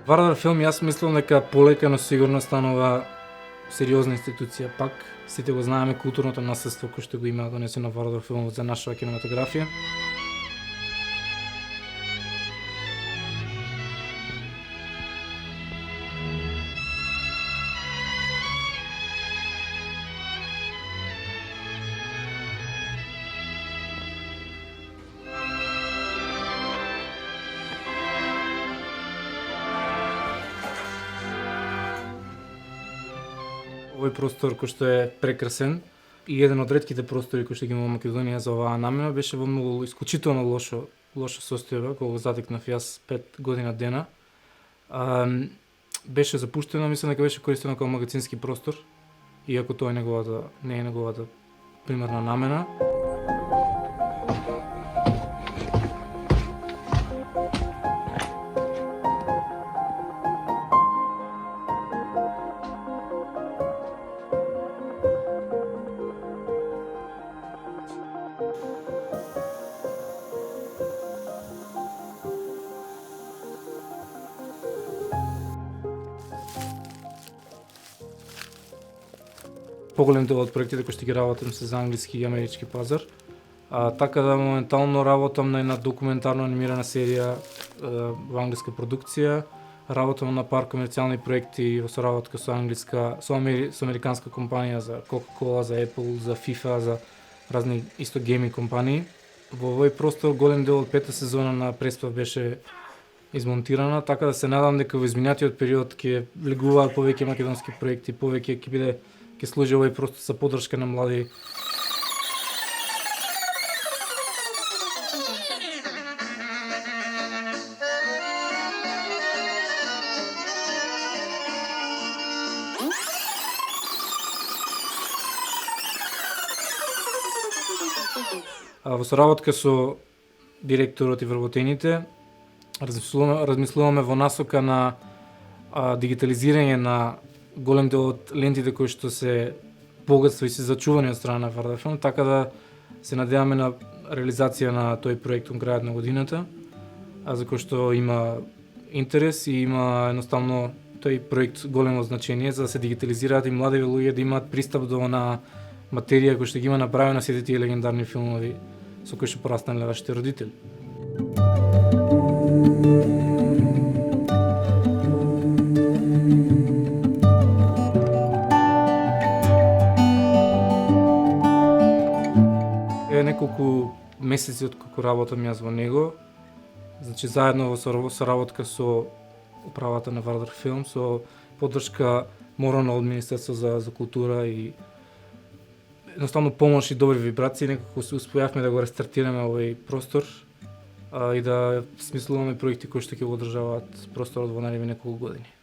Вардар филм јас мислам дека полека, но сигурно станува сериозна институција пак. Сите го знаеме културното наследство кој што го има донесено Вардар филмот за нашата кинематографија. Овој простор кој што е прекрасен и еден од ретките простори кои што ги има во Македонија за оваа намена беше во многу исклучително лошо состојба кога го затекнав јас 5 година дена. Беше запуштено, мислам дека беше користено како магазински простор, иако тоа не е неговата примерна намена. Поголем дел од проектите кои што ги работам се за англиски и амерички пазар. Така да моментално работам на една документарно анимирана серија во англиска продукција. Работам на пар комерцијални проекти во соработка со американска компанија за Coca-Cola, за Apple, за FIFA, за разни исто гейминг компании. Во овој простор голем дел од пета сезона на Преспав беше измонтирана, така да се надам дека во изминатиот период ќе влегуваат повеќе македонски проекти, повеќе ќе служи овој простор за поддршка на млади. Во соработка со директорот и вработените, размислуваме во насока на дигитализирање на голем дел од лентите кои што се богатство и се зачувани од страна на Вардар филм, така да се надеваме на реализација на тој проект кон крајот на годината, за кој што има интерес и има едноставно тој проект големо значение за да се дигитализираат и млади луѓе да имаат пристап до на материја кој што ги има направена сите тие легендарни филмови со кои што порастанале вашите родители. Неколку месеци од кога работам јас во него, значи заедно во соработка со управата на Вардар филм, со поддршка морална од Министерство за култура и едноставно помош и добри вибрации, некако се успеавме да го рестартираме овој простор и да смислуваме проекти кои што ќе го одржаваат просторот во наредни неколку години.